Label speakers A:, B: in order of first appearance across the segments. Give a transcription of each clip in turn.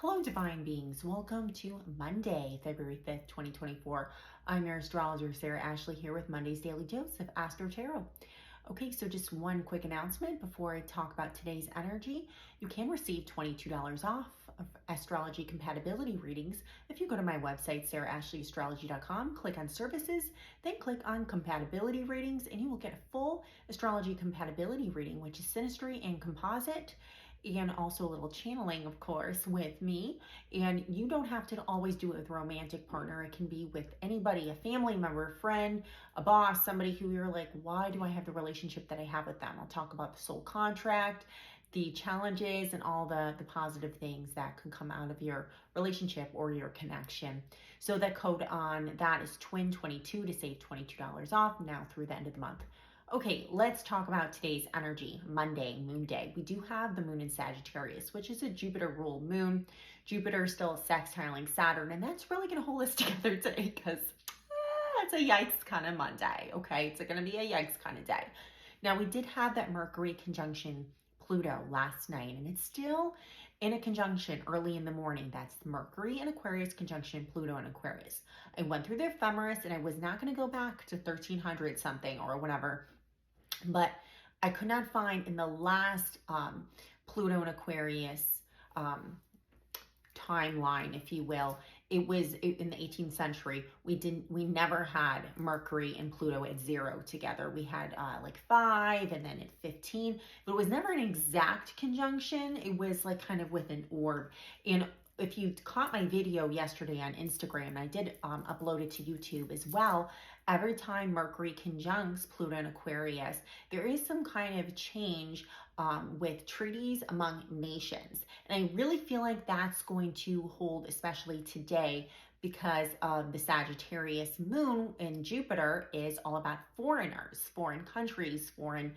A: Hello, divine beings. Welcome to Monday, February 5th, 2024. I'm your astrologer, Sarah Ashley, here with Monday's Daily Dose of AstroTarot. Okay, so just one quick announcement before I talk about today's energy. You can receive $22 off of astrology compatibility readings if you go to my website, sarahashley.astrology.com, click on services, then click on compatibility readings, and you will get a full astrology compatibility reading, which is synastry and composite, and also a little channeling, of course, with me. And you don't have to always do it with a romantic partner. It can be with anybody, a family member, a friend, a boss, somebody who you're like, why do I have the relationship that I have with them? I'll talk about the soul contract, the challenges, and all the positive things that can come out of your relationship or your connection. So the code on that is TWIN22 to save $22 off now through the end of the month. Okay, let's talk about today's energy, Monday, moon day. We do have the moon in Sagittarius, which is a Jupiter ruled moon. Jupiter is still sextiling Saturn, and that's really going to hold us together today because it's a yikes kind of Monday, okay? It's going to be a yikes kind of day. Now, we did have that Mercury conjunction Pluto last night, and it's still in a conjunction early in the morning. That's Mercury in Aquarius conjunction Pluto in Aquarius. I went through the ephemeris, and I was not going to go back to 1300 something or whatever, but I could not find in the last Pluto and Aquarius timeline, if you will. It was in the 18th century. We never had Mercury and Pluto at 0 together. We had like 5 and then at 15, but it was never an exact conjunction. It was like kind of with an orb. And if you caught my video yesterday on Instagram, I did upload it to YouTube as well. Every time Mercury conjuncts Pluto and Aquarius, there is some kind of change with treaties among nations. And I really feel like that's going to hold, especially today, because of the Sagittarius moon in Jupiter is all about foreigners, foreign countries, foreign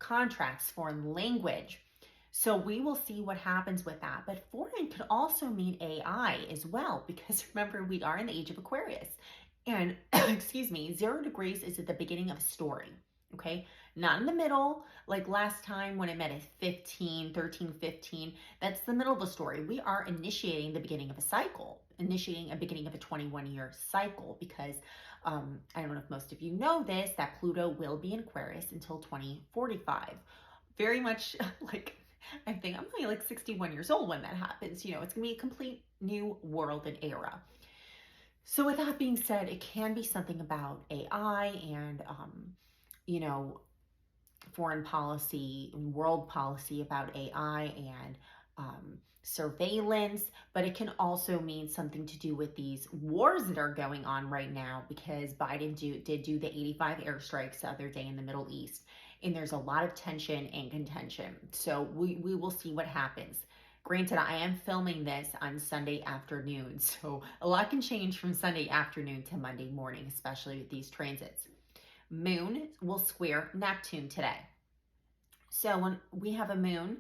A: contracts, foreign language. So we will see what happens with that. But foreign could also mean AI as well, because remember, we are in the age of Aquarius. And excuse me, 0 degrees is at the beginning of a story, okay? Not in the middle, like last time when it met at 15, 13, 15. That's the middle of the story. We are initiating the beginning of a cycle, initiating a beginning of a 21-year cycle, because I don't know if most of you know this, that Pluto will be in Aquarius until 2045. Very much like, I think I'm only like 61 years old when that happens. You know, it's going to be a complete new world and era. So with that being said, it can be something about AI and, you know, foreign policy, world policy about AI and surveillance, but it can also mean something to do with these wars that are going on right now, because Biden did do the 85 airstrikes the other day in the Middle East, and there's a lot of tension and contention. So we will see what happens. Granted, I am filming this on Sunday afternoon, so a lot can change from Sunday afternoon to Monday morning, especially with these transits. Moon will square Neptune today. So when we have a moon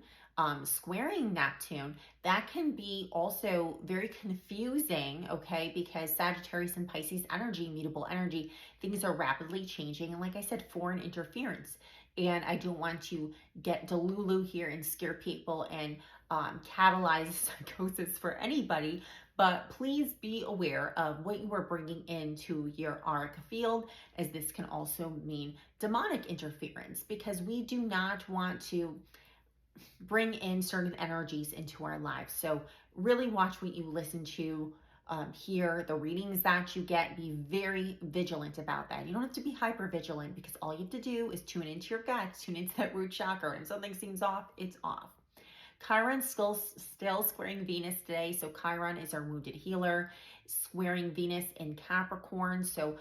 A: squaring Neptune, that can be also very confusing, okay? Because Sagittarius and Pisces energy, mutable energy, things are rapidly changing. And like I said, foreign interference. And I don't want to get delulu here and scare people and catalyze psychosis for anybody, but please be aware of what you are bringing into your auric field, as this can also mean demonic interference, because we do not want to bring in certain energies into our lives. So really watch what you listen to, hear the readings that you get. Be very vigilant about that. You don't have to be hyper vigilant, because all you have to do is tune into your gut, tune into that root chakra, and something seems off, it's off. Chiron still squaring Venus today. So Chiron is our wounded healer, squaring Venus in Capricorn. So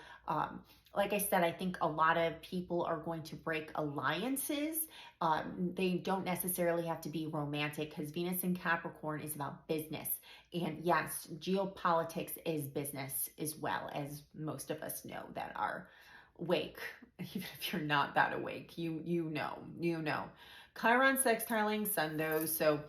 A: like I said, I think a lot of people are going to break alliances. They don't necessarily have to be romantic, because Venus in Capricorn is about business. And yes, geopolitics is business as well, as most of us know that are awake. Even if you're not that awake, you know. Chiron sextiling Sun though, so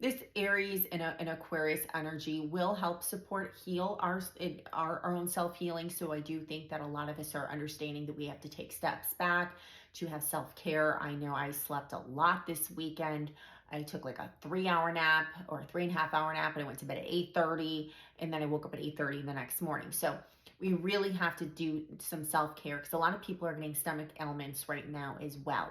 A: this Aries and Aquarius energy will help support, heal our own self-healing. So I do think that a lot of us are understanding that we have to take steps back to have self-care. I know I slept a lot this weekend. I took like a 3-hour nap or a 3.5-hour nap, and I went to bed at 8:30, and then I woke up at 8:30 the next morning. So we really have to do some self-care, because a lot of people are getting stomach ailments right now as well.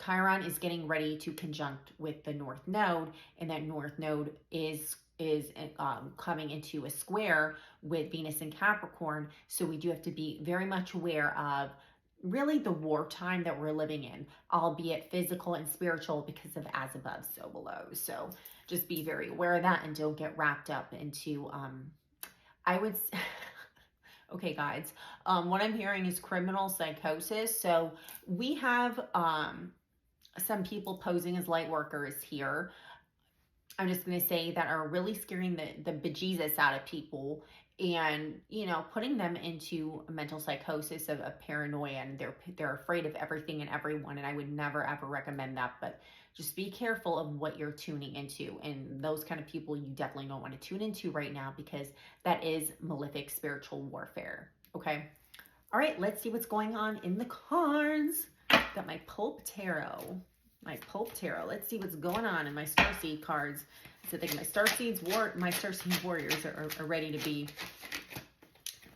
A: Chiron is getting ready to conjunct with the North Node, and that North Node is coming into a square with Venus in Capricorn. So we do have to be very much aware of really the wartime that we're living in, albeit physical and spiritual, because of as above, so below. So just be very aware of that, and don't get wrapped up into, I would, okay guys, what I'm hearing is criminal psychosis. So we have some people posing as light workers here. I'm just going to say that are really scaring the bejesus out of people, and, you know, putting them into a mental psychosis of paranoia, and they're afraid of everything and everyone. And I would never ever recommend that, but just be careful of what you're tuning into. And those kind of people you definitely don't want to tune into right now, because that is malefic spiritual warfare. Okay. All right, let's see what's going on in the cards. Got my Pulp Tarot. Let's see what's going on in my Starseed cards. So I think my Starseed warriors are ready to be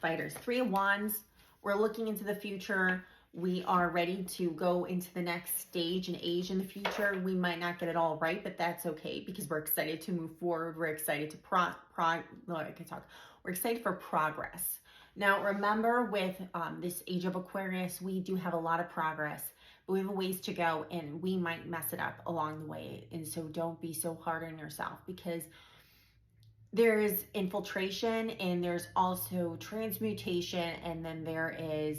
A: fighters. 3 of Wands. We're looking into the future. We are ready to go into the next stage and age in the future. We might not get it all right, but that's okay, because we're excited to move forward. We're excited to We're excited for progress. Now, remember, with this age of Aquarius, we do have a lot of progress, but we have a ways to go, and we might mess it up along the way. And so don't be so hard on yourself, because there is infiltration, and there's also transmutation, and then there is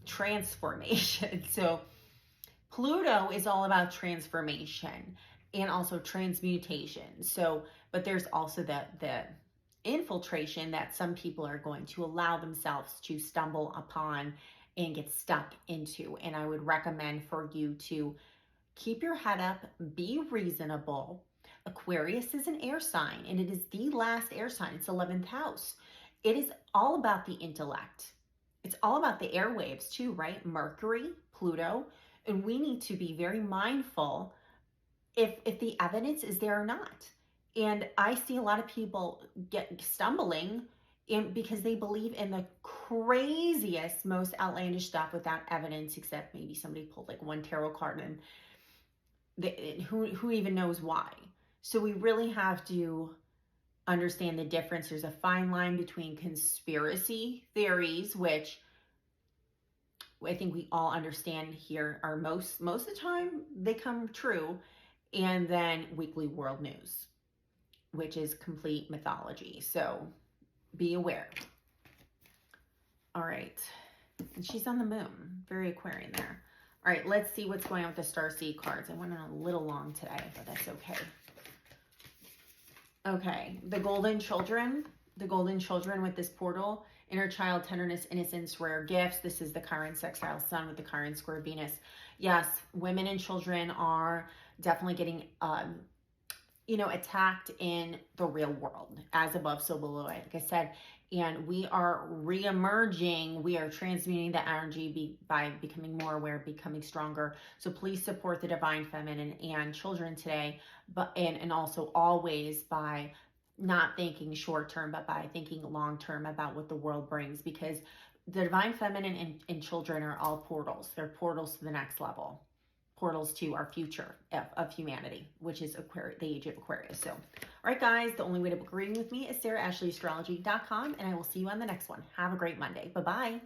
A: transformation. So Pluto is all about transformation and also transmutation. So, but there's also the infiltration that some people are going to allow themselves to stumble upon and get stuck into. And I would recommend for you to keep your head up, be reasonable. Aquarius is an air sign, and it is the last air sign. It's 11th house. It is all about the intellect. It's all about the airwaves too, right? Mercury, Pluto, and we need to be very mindful if the evidence is there or not. And I see a lot of people stumbling because they believe in the craziest, most outlandish stuff without evidence, except maybe somebody pulled like one tarot card, and who even knows why. So we really have to understand the difference. There's a fine line between conspiracy theories, which I think we all understand here are most of the time they come true, and then weekly world news, which is complete mythology. So be aware. All right. And she's on the moon. Very Aquarian there. All right, let's see what's going on with the Starseed cards. I went on a little long today, but that's okay. Okay, the golden children with this portal, inner child, tenderness, innocence, rare gifts. This is the Chiron sextile sun with the Chiron square Venus. Yes, women and children are definitely getting, attacked in the real world, as above, so below, like I said. And we are re-emerging. We are transmuting the energy by becoming more aware, becoming stronger. So please support the divine feminine and children today, and also always by not thinking short term, but by thinking long term about what the world brings, because the divine feminine and children are all portals. They're portals to the next level, portals to our future of humanity, which is the age of Aquarius. So, all right, guys, the only way to book a reading with me is SarahAshleyAstrology.com, and I will see you on the next one. Have a great Monday. Bye-bye.